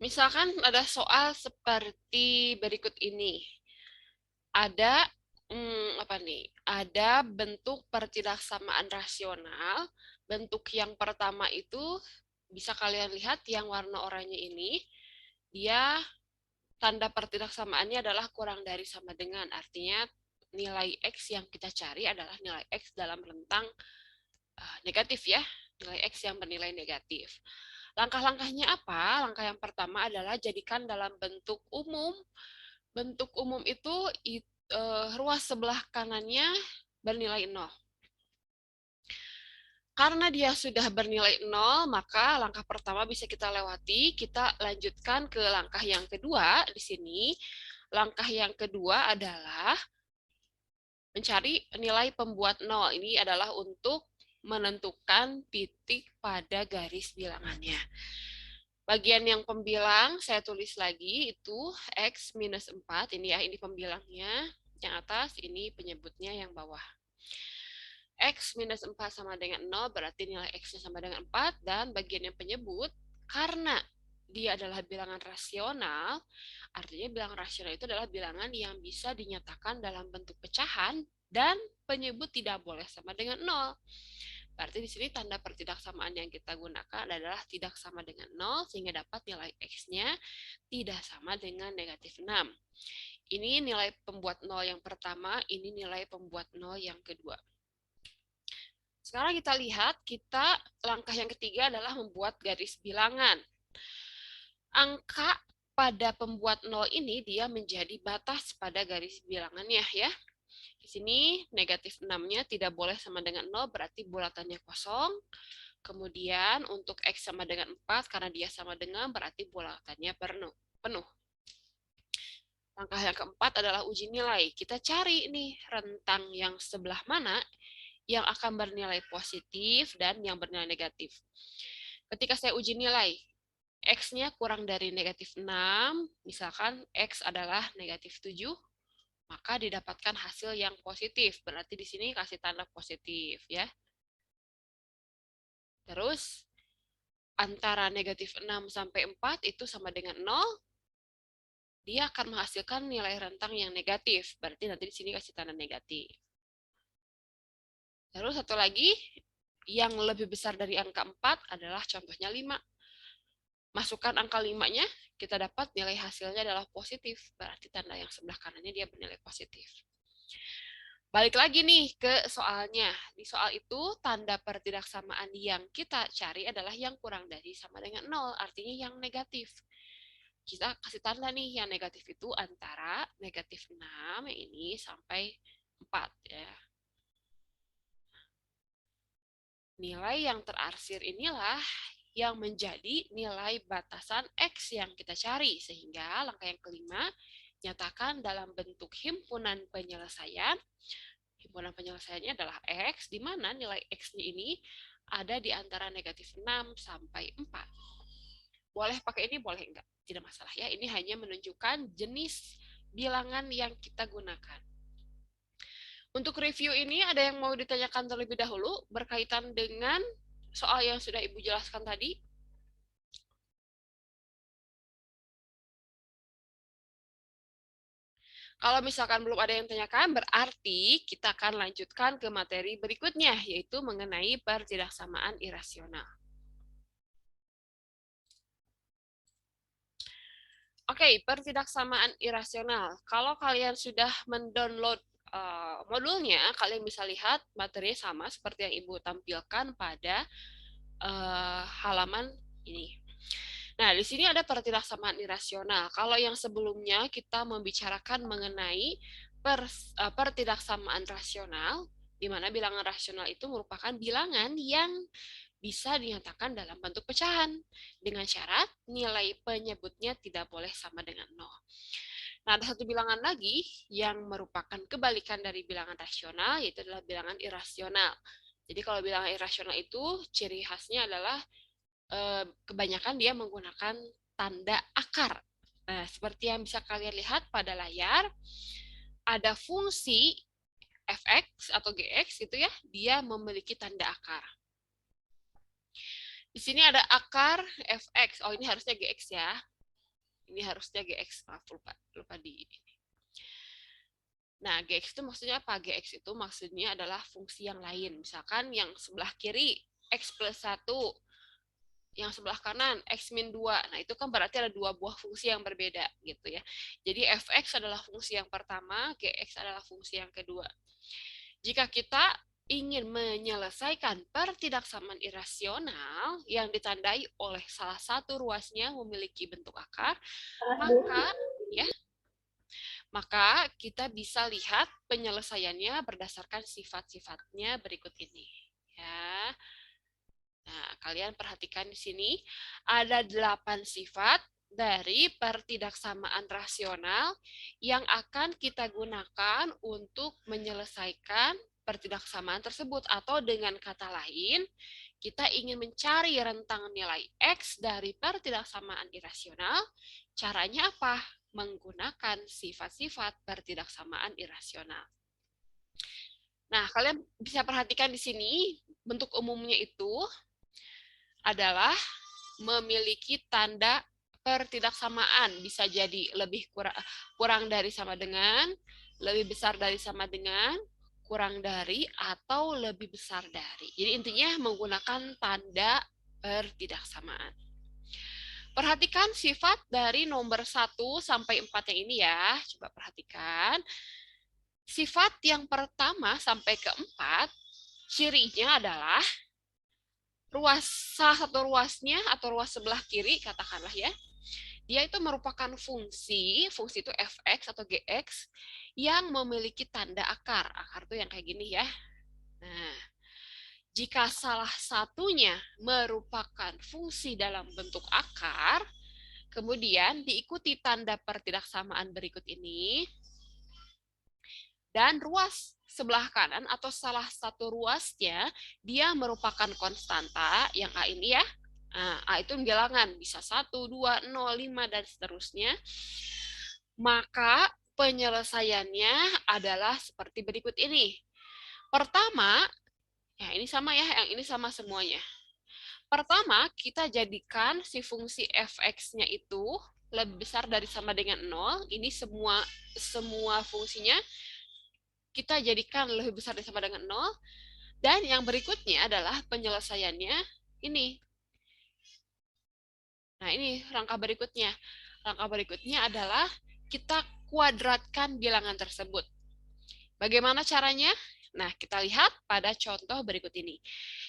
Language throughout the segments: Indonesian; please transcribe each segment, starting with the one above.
Misalkan ada soal seperti berikut ini. Ada apa nih? Ada bentuk pertidaksamaan rasional. Bentuk yang pertama itu bisa kalian lihat yang warna oranye ini. Dia tanda pertidaksamaannya adalah kurang dari sama dengan. Artinya nilai X yang kita cari adalah nilai X dalam rentang negatif ya. Nilai X yang bernilai negatif. Langkah-langkahnya apa? Langkah yang pertama adalah jadikan dalam bentuk umum. Bentuk umum itu ruas sebelah kanannya bernilai 0. Karena dia sudah bernilai 0, maka langkah pertama bisa kita lewati. Kita lanjutkan ke langkah yang kedua di sini. Langkah yang kedua adalah mencari nilai pembuat 0. Ini adalah untuk menentukan titik pada garis bilangannya. Bagian yang pembilang saya tulis lagi itu X minus 4. Ini ya, ini pembilangnya. Yang atas, ini penyebutnya yang bawah. X minus 4 sama dengan 0, berarti nilai X-nya sama dengan 4. Dan bagian yang penyebut, karena dia adalah bilangan rasional, artinya bilangan rasional itu adalah bilangan yang bisa dinyatakan dalam bentuk pecahan, dan penyebut tidak boleh sama dengan 0. Berarti di sini tanda pertidaksamaan yang kita gunakan adalah tidak sama dengan 0, sehingga dapat nilai X-nya tidak sama dengan negatif 6. Ini nilai pembuat 0 yang pertama, ini nilai pembuat 0 yang kedua. Sekarang kita lihat, langkah yang ketiga adalah membuat garis bilangan. Angka pada pembuat 0 ini dia menjadi batas pada garis bilangannya ya. Di sini negatif 6-nya tidak boleh sama dengan 0, berarti bulatannya kosong. Kemudian untuk X sama dengan 4, karena dia sama dengan, berarti bulatannya penuh. Langkah yang keempat adalah uji nilai. Kita cari nih rentang yang sebelah mana yang akan bernilai positif dan yang bernilai negatif. Ketika saya uji nilai, X-nya kurang dari negatif 6, misalkan X adalah negatif 7, maka didapatkan hasil yang positif. Berarti di sini kasih tanda positif ya. Terus antara negatif 6 sampai 4 itu sama dengan 0, dia akan menghasilkan nilai rentang yang negatif. Berarti nanti di sini kasih tanda negatif. Terus satu lagi, yang lebih besar dari angka 4 adalah contohnya 5. Masukkan angka 5-nya, kita dapat nilai hasilnya adalah positif. Berarti tanda yang sebelah kanannya dia bernilai positif. Balik lagi nih ke soalnya. Di soal itu, tanda pertidaksamaan yang kita cari adalah yang kurang dari sama dengan 0, artinya yang negatif. Kita kasih tanda nih, yang negatif itu antara negatif 6 ini sampai 4 ya. Nilai yang terarsir inilah yang menjadi nilai batasan X yang kita cari. Sehingga langkah yang kelima, nyatakan dalam bentuk himpunan penyelesaian. Himpunan penyelesaiannya adalah X, di mana nilai X-nya ini ada di antara negatif 6 sampai 4. Boleh pakai ini, boleh enggak. Tidak masalah ya, ini hanya menunjukkan jenis bilangan yang kita gunakan. Untuk review ini, ada yang mau ditanyakan terlebih dahulu berkaitan dengan soal yang sudah Ibu jelaskan tadi? Kalau misalkan belum ada yang tanyakan, berarti kita akan lanjutkan ke materi berikutnya, yaitu mengenai pertidaksamaan irasional. Oke, pertidaksamaan irasional. Kalau kalian sudah mendownload modulnya, kalian bisa lihat materinya sama seperti yang Ibu tampilkan pada halaman ini. Nah, di sini ada pertidaksamaan irasional. Kalau yang sebelumnya kita membicarakan mengenai pertidaksamaan rasional, di mana bilangan rasional itu merupakan bilangan yang bisa dinyatakan dalam bentuk pecahan dengan syarat nilai penyebutnya tidak boleh sama dengan 0. Nah, ada satu bilangan lagi yang merupakan kebalikan dari bilangan rasional, yaitu adalah bilangan irasional. Jadi kalau bilangan irasional itu ciri khasnya adalah kebanyakan dia menggunakan tanda akar. Nah, seperti yang bisa kalian lihat pada layar, ada fungsi fx atau gx gitu ya, dia memiliki tanda akar. Di sini ada akar fx. Oh, ini harusnya gx ya. Ini harusnya GX, maaf lupa di ini. Nah, GX itu maksudnya apa? GX itu maksudnya adalah fungsi yang lain. Misalkan yang sebelah kiri X plus 1, yang sebelah kanan X min 2. Nah, itu kan berarti ada dua buah fungsi yang berbeda gitu ya. Jadi Fx adalah fungsi yang pertama, Gx adalah fungsi yang kedua. Jika kita ingin menyelesaikan pertidaksamaan irasional yang ditandai oleh salah satu ruasnya memiliki bentuk akar, maka kita bisa lihat penyelesaiannya berdasarkan sifat-sifatnya berikut ini. Ya. Nah, kalian perhatikan di sini ada 8 sifat dari pertidaksamaan rasional yang akan kita gunakan untuk menyelesaikan pertidaksamaan tersebut, atau dengan kata lain, kita ingin mencari rentang nilai X dari pertidaksamaan irasional. Caranya apa? Menggunakan sifat-sifat pertidaksamaan irasional. Nah, kalian bisa perhatikan di sini bentuk umumnya itu adalah memiliki tanda pertidaksamaan. Bisa jadi lebih kurang dari sama dengan, lebih besar dari sama dengan, kurang dari, atau lebih besar dari. Jadi intinya menggunakan tanda pertidaksamaan. Perhatikan sifat dari nomor 1 sampai 4 yang ini ya. Coba perhatikan. Sifat yang pertama sampai ke 4, cirinya adalah salah satu ruasnya atau ruas sebelah kiri, katakanlah ya, dia itu merupakan fungsi itu fx atau gx yang memiliki tanda akar. Akar itu yang kayak gini ya. Nah, jika salah satunya merupakan fungsi dalam bentuk akar, kemudian diikuti tanda pertidaksamaan berikut ini, dan ruas sebelah kanan atau salah satu ruasnya dia merupakan konstanta, yang A ini ya. Nah, A itu bilangan, bisa 1, 2, 0, 5, dan seterusnya. Maka penyelesaiannya adalah seperti berikut ini. Pertama, ya ini sama ya, yang ini sama semuanya. Pertama, kita jadikan si fungsi fx-nya itu lebih besar dari sama dengan 0. Ini semua fungsinya kita jadikan lebih besar dari sama dengan 0. Dan yang berikutnya adalah penyelesaiannya ini. Nah, ini rangka berikutnya. Rangka berikutnya adalah kita kuadratkan bilangan tersebut. Bagaimana caranya? Nah, kita lihat pada contoh berikut ini.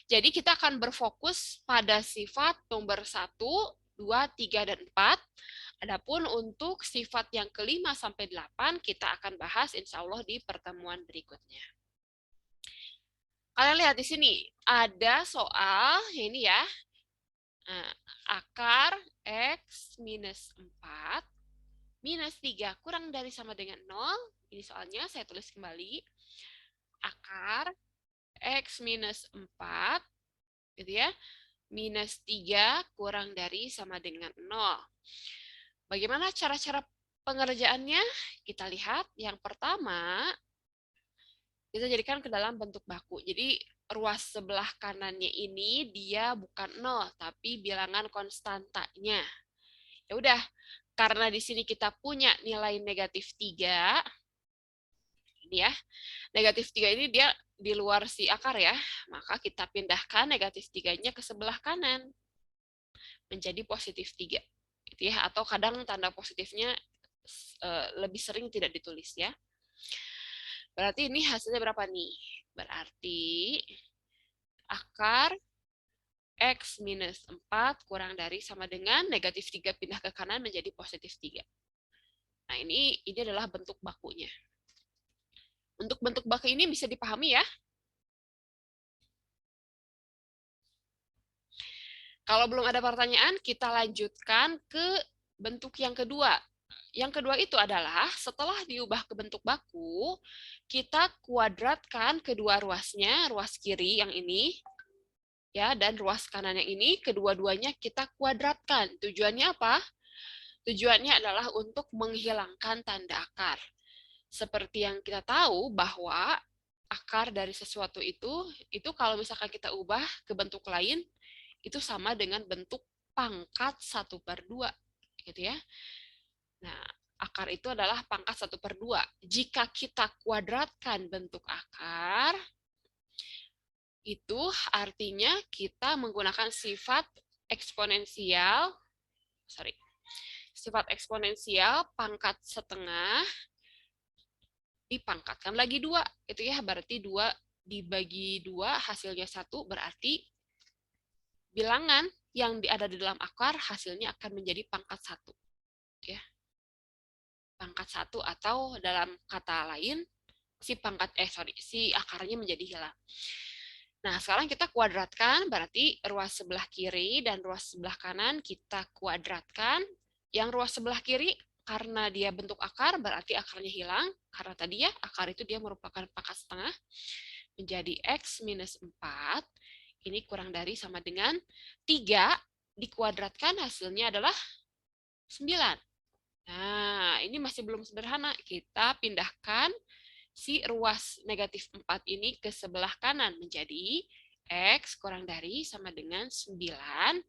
Jadi kita akan berfokus pada sifat nomor 1, 2, 3, dan 4. Adapun untuk sifat yang ke-5 sampai 8 kita akan bahas insya Allah di pertemuan berikutnya. Kalian lihat di sini ada soal ini ya. Nah, akar X minus 4 minus 3 kurang dari sama dengan 0. Ini soalnya saya tulis kembali. Akar X minus 4 gitu ya, minus 3 kurang dari sama dengan 0. Bagaimana cara-cara pengerjaannya? Kita lihat. Yang pertama, kita jadikan ke dalam bentuk baku. Jadi ruas sebelah kanannya ini dia bukan 0, tapi bilangan konstantanya. Ya udah, karena di sini kita punya nilai negatif 3, ini ya, negatif 3 ini dia di luar si akar ya, maka kita pindahkan negatif 3-nya ke sebelah kanan, menjadi positif 3. Gitu ya, atau kadang tanda positifnya lebih sering tidak ditulis ya. Berarti ini hasilnya berapa nih? Berarti akar X minus 4 kurang dari sama dengan negatif 3 pindah ke kanan menjadi positif 3. Nah, ini adalah bentuk bakunya. Untuk bentuk baku ini bisa dipahami ya. Kalau belum ada pertanyaan, kita lanjutkan ke bentuk yang kedua. Yang kedua itu adalah setelah diubah ke bentuk baku, kita kuadratkan kedua ruasnya, ruas kiri yang ini, ya, dan ruas kanan yang ini, kedua-duanya kita kuadratkan. Tujuannya apa? Tujuannya adalah untuk menghilangkan tanda akar. Seperti yang kita tahu bahwa akar dari sesuatu itu kalau misalkan kita ubah ke bentuk lain, itu sama dengan bentuk pangkat 1/2, gitu ya. Nah, akar itu adalah pangkat 1/2. Jika kita kuadratkan bentuk akar, itu artinya kita menggunakan sifat eksponensial, sifat eksponensial pangkat setengah dipangkatkan lagi 2. Itu ya, berarti 2 dibagi 2 hasilnya 1, berarti bilangan yang ada di dalam akar hasilnya akan menjadi pangkat 1. Ya. Pangkat 1 atau dalam kata lain si akarnya menjadi hilang. Nah, sekarang kita kuadratkan, berarti ruas sebelah kiri dan ruas sebelah kanan kita kuadratkan. Yang ruas sebelah kiri, karena dia bentuk akar, berarti akarnya hilang. Karena tadi ya, akar itu dia merupakan pangkat setengah. Menjadi X minus 4. Ini kurang dari sama dengan 3. Dikuadratkan hasilnya adalah 9. Nah, ini masih belum sederhana. Kita pindahkan si ruas negatif 4 ini ke sebelah kanan menjadi X kurang dari sama dengan 9.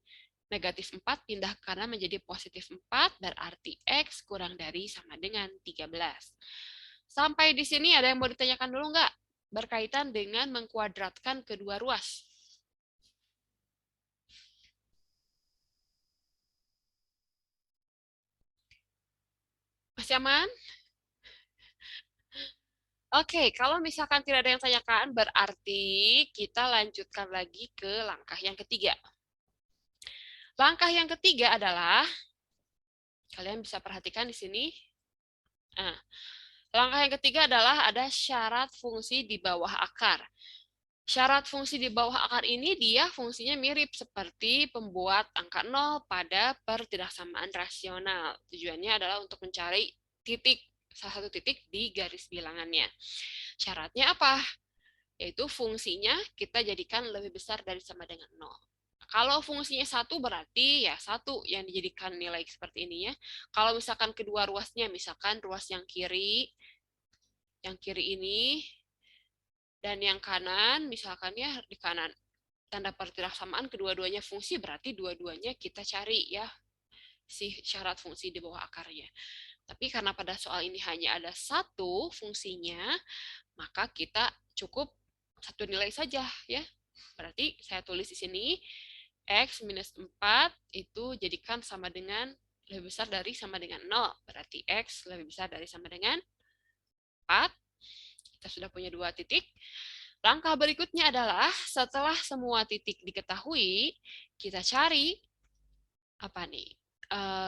Negatif 4 pindah ke kanan menjadi positif 4, berarti X kurang dari sama dengan 13. Sampai di sini ada yang mau ditanyakan dulu nggak? Berkaitan dengan mengkuadratkan kedua ruas. Masih aman? Oke, kalau misalkan tidak ada yang tanyakan, berarti kita lanjutkan lagi ke langkah yang ketiga. Langkah yang ketiga adalah, kalian bisa perhatikan di sini. Nah, langkah yang ketiga adalah ada syarat fungsi di bawah akar. Syarat fungsi di bawah akar ini dia fungsinya mirip seperti pembuat angka 0 pada pertidaksamaan rasional. Tujuannya adalah untuk mencari salah satu titik di garis bilangannya. Syaratnya apa? Yaitu fungsinya kita jadikan lebih besar dari sama dengan 0. Kalau fungsinya 1 berarti ya 1 yang dijadikan nilai seperti ini ya. Kalau misalkan kedua ruasnya, misalkan ruas yang kiri ini, dan yang kanan, misalkan ya di kanan, tanda pertidaksamaan kedua-duanya fungsi, berarti dua-duanya kita cari ya, si syarat fungsi di bawah akarnya. Tapi karena pada soal ini hanya ada satu fungsinya, maka kita cukup satu nilai saja ya. Berarti saya tulis di sini, X minus 4 itu jadikan sama dengan lebih besar dari sama dengan 0. Berarti X lebih besar dari sama dengan 4. Kita sudah punya 2 titik. Langkah berikutnya adalah setelah semua titik diketahui, kita cari apa nih?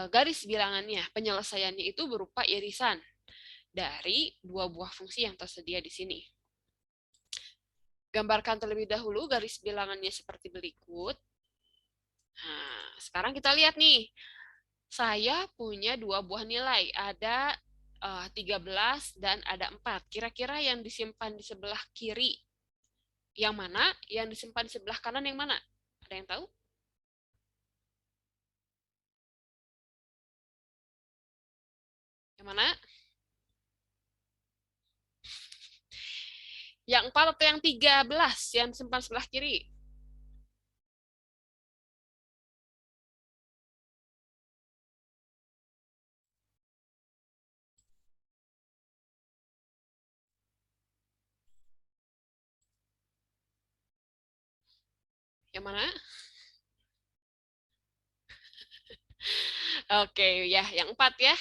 Garis bilangannya. Penyelesaiannya itu berupa irisan dari 2 buah fungsi yang tersedia di sini. Gambarkan terlebih dahulu garis bilangannya seperti berikut. Nah, sekarang kita lihat nih. Saya punya 2 buah nilai. Ada 13 dan ada 4. Kira-kira yang disimpan di sebelah kiri yang mana? Yang disimpan di sebelah kanan yang mana? Ada yang tahu? Yang mana? Yang 4 atau yang 13 yang disimpan sebelah kiri? Yang mana? Oke, ya, yang 4 ya.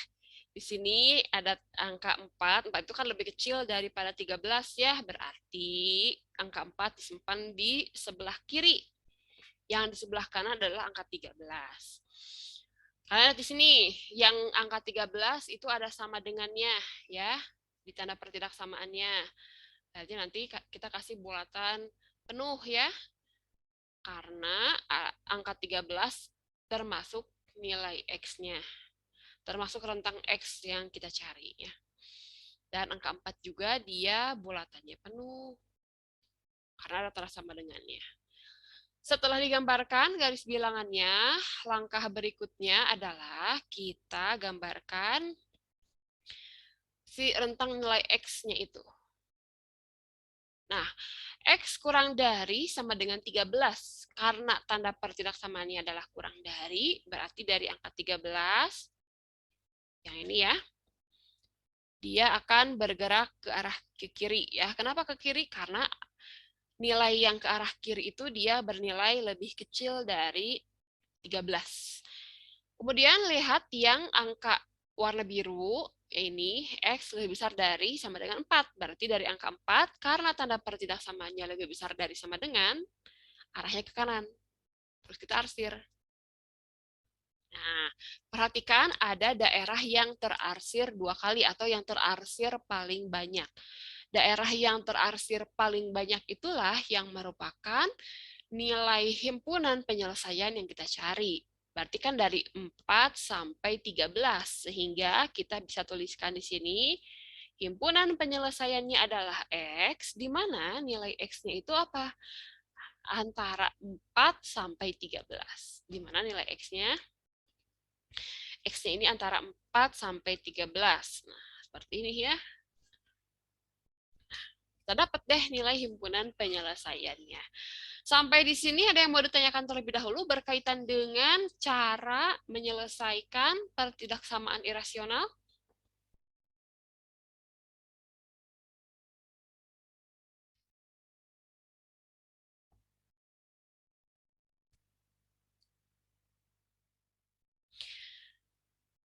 Di sini ada angka 4. 4 itu kan lebih kecil daripada 13 ya. Berarti angka 4 disimpan di sebelah kiri. Yang di sebelah kanan adalah angka 13. Kalian lihat di sini, yang angka 13 itu ada sama dengannya ya, di tanda pertidaksamaannya. Berarti nanti kita kasih bulatan penuh ya. Karena angka 13 termasuk nilai X-nya. Termasuk rentang X yang kita cari ya. Dan angka 4 juga dia bulatannya penuh. Karena rata sama dengannya. Setelah digambarkan garis bilangannya, langkah berikutnya adalah kita gambarkan si rentang nilai X-nya itu. Nah, X kurang dari sama dengan 13. Karena tanda pertidaksamaannya adalah kurang dari, berarti dari angka 13 Yang ini ya. Dia akan bergerak ke arah ke kiri ya. Kenapa ke kiri? Karena nilai yang ke arah kiri itu dia bernilai lebih kecil dari 13. Kemudian lihat yang angka warna biru, ini X lebih besar dari sama dengan 4. Berarti dari angka 4, karena tanda pertidaksamanya lebih besar dari sama dengan, arahnya ke kanan. Terus kita arsir. Nah, perhatikan ada daerah yang terarsir 2 kali atau yang terarsir paling banyak. Daerah yang terarsir paling banyak itulah yang merupakan nilai himpunan penyelesaian yang kita cari. Berarti kan dari 4 sampai 13, sehingga kita bisa tuliskan di sini, himpunan penyelesaiannya adalah X, di mana nilai X-nya itu apa? Antara 4 sampai 13. Di mana nilai X-nya? X-nya ini antara 4 sampai 13. Nah, seperti ini ya. Kita dapat deh nilai himpunan penyelesaiannya. Sampai di sini ada yang mau ditanyakan terlebih dahulu berkaitan dengan cara menyelesaikan pertidaksamaan irasional?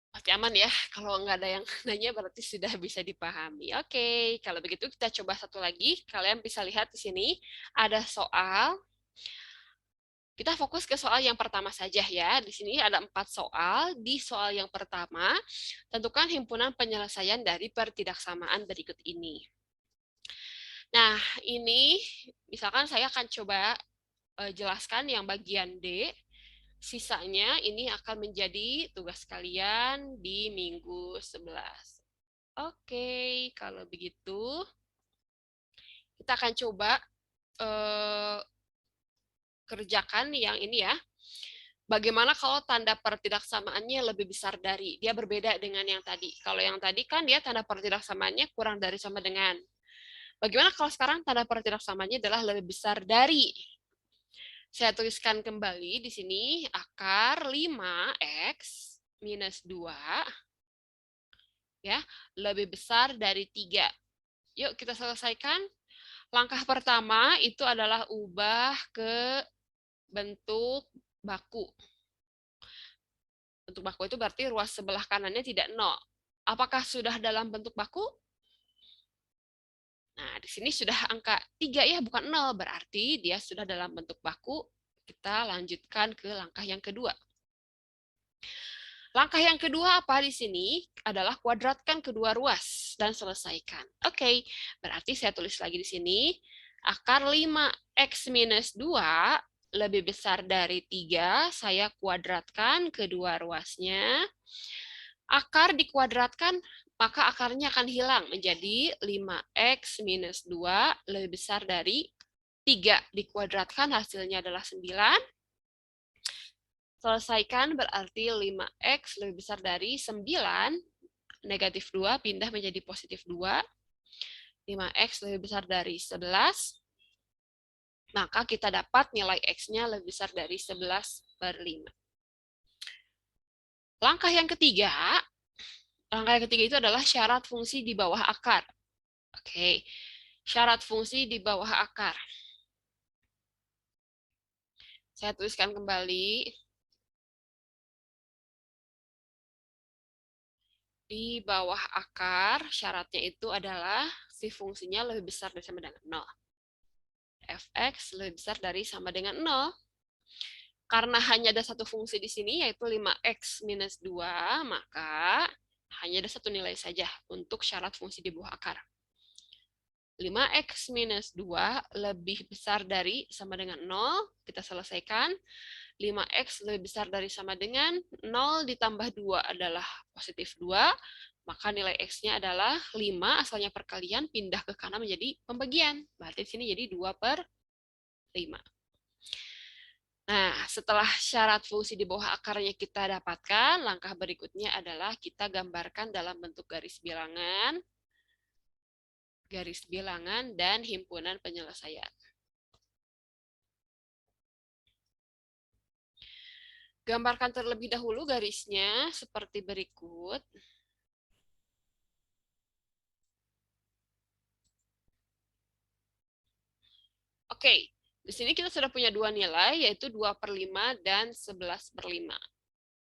Pasti aman ya, kalau nggak ada yang nanya berarti sudah bisa dipahami. Oke, kalau begitu kita coba satu lagi. Kalian bisa lihat di sini ada soal. Kita fokus ke soal yang pertama saja ya. Di sini ada 4 soal. Di soal yang pertama, tentukan himpunan penyelesaian dari pertidaksamaan berikut ini. Nah, ini misalkan saya akan coba jelaskan yang bagian D. Sisanya ini akan menjadi tugas kalian di minggu 11. Oke, kalau begitu kita akan coba eh, kerjakan yang ini ya. Bagaimana kalau tanda pertidaksamaannya lebih besar dari? Dia berbeda dengan yang tadi. Kalau yang tadi kan dia tanda pertidaksamaannya kurang dari sama dengan. Bagaimana kalau sekarang tanda pertidaksamaannya adalah lebih besar dari? Saya tuliskan kembali di sini akar 5x minus 2 ya, lebih besar dari 3. Yuk kita selesaikan. Langkah pertama itu adalah ubah ke bentuk baku. Bentuk baku itu berarti ruas sebelah kanannya tidak 0. Apakah sudah dalam bentuk baku? Nah, di sini sudah angka 3 ya, bukan 0. Berarti dia sudah dalam bentuk baku. Kita lanjutkan ke langkah yang kedua. Langkah yang kedua apa di sini adalah kuadratkan kedua ruas dan selesaikan. Oke, berarti saya tulis lagi di sini. Akar 5x minus 2 lebih besar dari 3. Saya kuadratkan kedua ruasnya. Akar dikuadratkan, maka akarnya akan hilang menjadi 5x minus 2 lebih besar dari 3. Dikuadratkan hasilnya adalah 9. Selesaikan berarti 5x lebih besar dari 9, negatif 2 pindah menjadi positif 2, 5x lebih besar dari 11, maka kita dapat nilai x-nya lebih besar dari 11/5. Langkah yang ketiga itu adalah syarat fungsi di bawah akar. Oke, syarat fungsi di bawah akar. Saya tuliskan kembali. Di bawah akar, syaratnya itu adalah si fungsinya lebih besar dari sama dengan 0. Fx lebih besar dari sama dengan 0. Karena hanya ada satu fungsi di sini, yaitu 5x minus 2, maka hanya ada satu nilai saja untuk syarat fungsi di bawah akar. 5x minus 2 lebih besar dari sama dengan 0, kita selesaikan. 5x lebih besar dari sama dengan 0 ditambah 2 adalah positif 2, maka nilai x-nya adalah 5, asalnya perkalian, pindah ke kanan menjadi pembagian. Berarti di sini jadi 2/5. Nah, setelah syarat fungsi di bawah akarnya kita dapatkan, langkah berikutnya adalah kita gambarkan dalam bentuk garis bilangan dan himpunan penyelesaian. Gambarkan terlebih dahulu garisnya seperti berikut. Oke, di sini kita sudah punya dua nilai, yaitu 2/5 dan 11/5.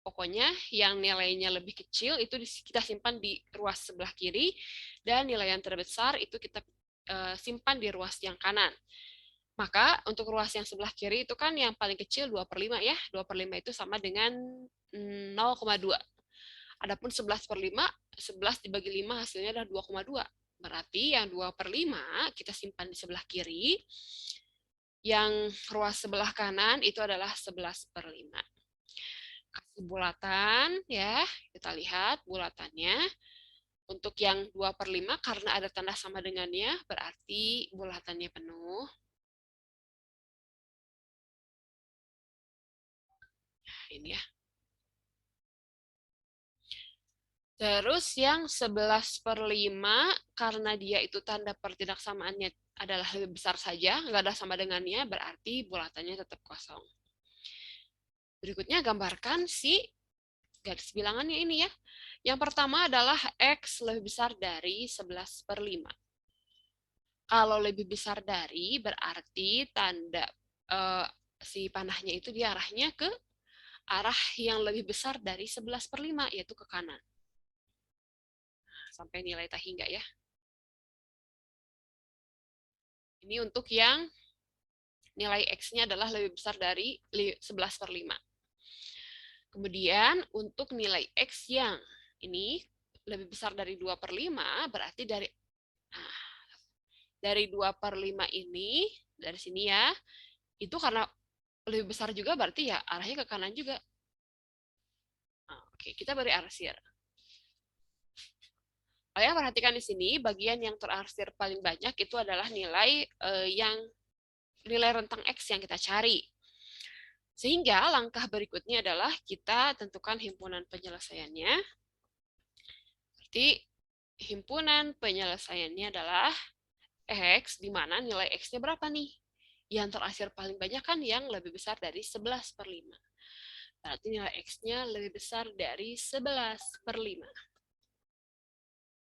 Pokoknya yang nilainya lebih kecil itu kita simpan di ruas sebelah kiri, dan nilai yang terbesar itu kita simpan di ruas yang kanan. Maka untuk ruas yang sebelah kiri itu kan yang paling kecil 2/5 ya. 2/5 itu sama dengan 0,2. Adapun 11/5, 11 dibagi 5 hasilnya adalah 2,2. Berarti yang 2/5 kita simpan di sebelah kiri, yang ruas sebelah kanan itu adalah 11/5. Kasih bulatan ya, kita lihat bulatannya. Untuk yang 2/5 karena ada tanda sama dengannya, berarti bulatannya penuh. Nah, ini ya. Terus yang 11/5, karena dia itu tanda pertidaksamaannya adalah lebih besar saja, nggak ada sama dengannya, berarti bulatannya tetap kosong. Berikutnya gambarkan si garis bilangannya ini ya. Yang pertama adalah X lebih besar dari 11/5. Kalau lebih besar dari, berarti tanda si panahnya itu diarahnya ke arah yang lebih besar dari 11/5, yaitu ke kanan. Nah, sampai nilai tak hingga ya. Ini untuk yang nilai X-nya adalah lebih besar dari 11/5. Kemudian untuk nilai X yang ini lebih besar dari 2/5, berarti dari 2/5 ini, dari sini ya, itu karena lebih besar juga berarti ya arahnya ke kanan juga. Nah, oke, kita beri arsir. Kalian perhatikan di sini, bagian yang terarsir paling banyak itu adalah nilai nilai rentang X yang kita cari. Sehingga langkah berikutnya adalah kita tentukan himpunan penyelesaiannya. Berarti himpunan penyelesaiannya adalah X, di mana nilai X-nya berapa nih? Yang terakhir paling banyak kan yang lebih besar dari 11/5. Berarti nilai X-nya lebih besar dari 11/5.